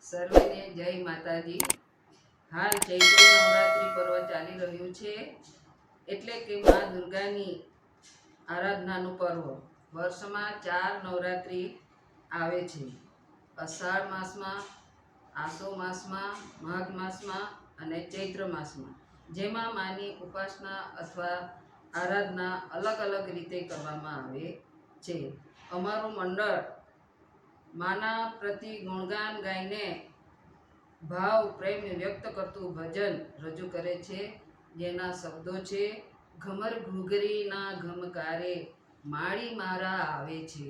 સર્વેને જય માતાજી। હાલ ચૈત્ર નવરાત્રિ પર્વ ચાલી રહ્યું છે, એટલે કે મા દુર્ગાની આરાધનાનું પર્વ। વર્ષમાં 4 નવરાત્રિ આવે છે, અષાઢ માસમાં, આસો માસમાં, માઘ માસમાં અને ચૈત્ર માસમાં, જેમાં માની ઉપાસના અથવા આરાધના અલગ અલગ રીતે કરવામાં આવે છે। અમારું મંડળ માના પ્રતિ ગુણગાન ગાઈને ભાવ પ્રેમ વ્યક્ત કરતું ભજન રજૂ કરે છે, જેના શબ્દો છે: ઘમર ઘૂઘરીના ઘમકારે માળી મારા આવે છે।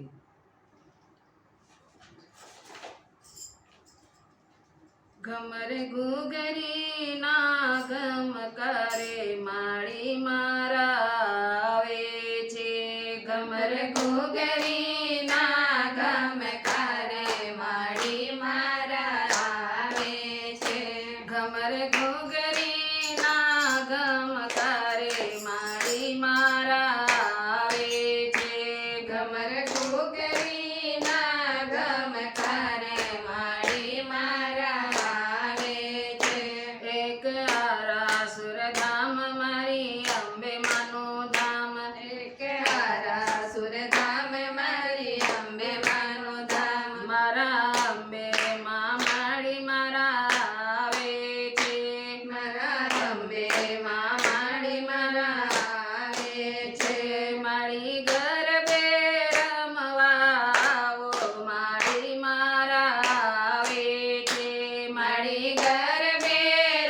ઘમર ઘૂઘરીના ઘમકારે માળી મારા આવે છે। ઘમર ઘૂઘરીના ઘમકારે માળી મારા આવે છે। ઘમર ઘૂઘરીના ઘમકારે માળી મારા આવે છે। ઘમર ઘૂઘરીના ઘમકારે માળી મારા આવે છે। એક આરાસુર ધામ મારી અંબે માનું ધામ, એક આરાસુર ધામ મારી અંબે માનું ધામ, મારા અંબે માં માળી મારા આવે છે। મારા અંબે માં માળી મારા આવે છે। માળી ગરબે રમવા આવો, માળી મારા આવે છે। માળી ગરબે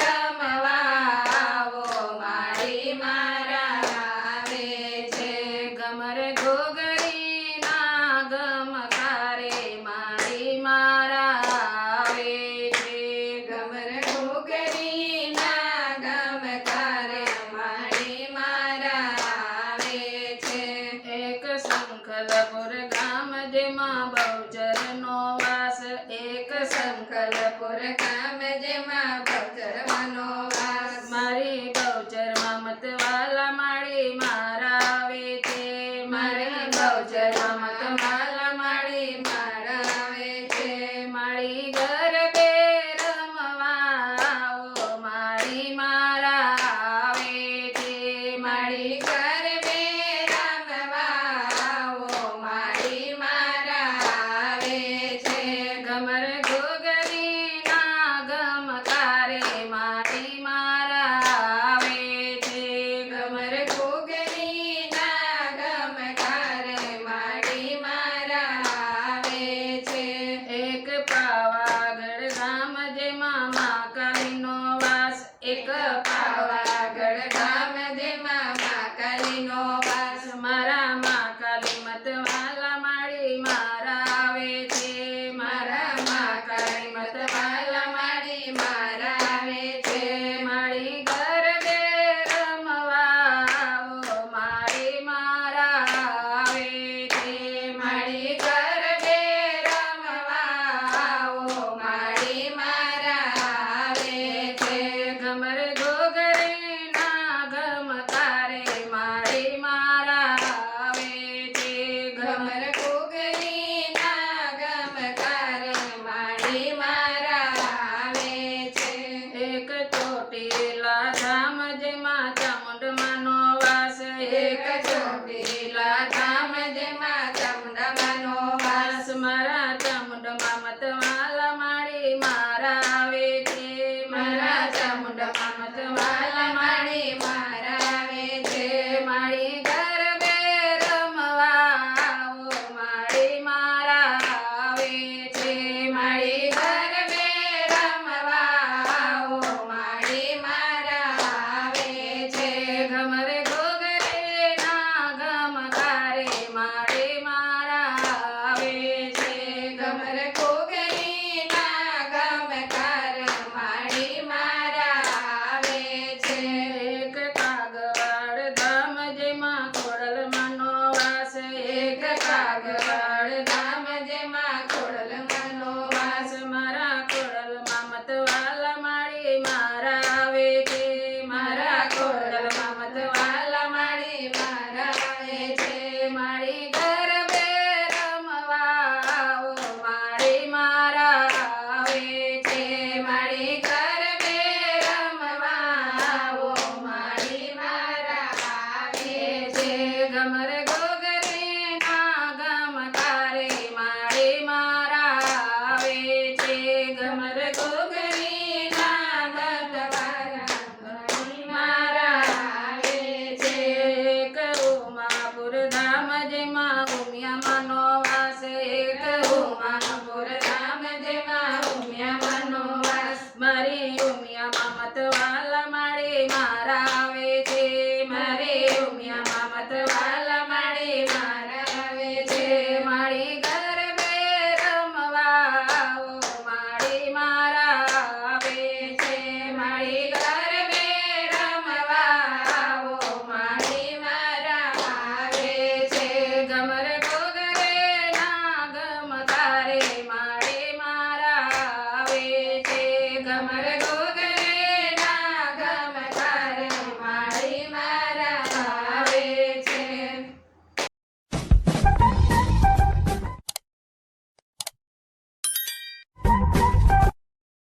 રમવા આવો, માળી મારા આવે છે। ઘમર ઘૂઘરીના ઘમકારે માળી મારા આવે છે। ઘમર ઘૂઘરીના ઘમકારે માળી મારા આવે છે। એક સંખલપુર ગામ જેમાં બહુચરનો વાસ, એક સંખલપુર ગામ જેમાં બહુચરનો વાસ, મારી બહુચરમાં મતવાલા માળી મારા આવે છે। મારી બહુચરમાં મતવાલા માળી મારા આવે છે। માળી ગરબે રમવા આવો, માળી મારા આવે છે। માળી ગરબે રમવા આવો, માળી મારા આવે છે। ઘમર ઘૂઘરીના અમારે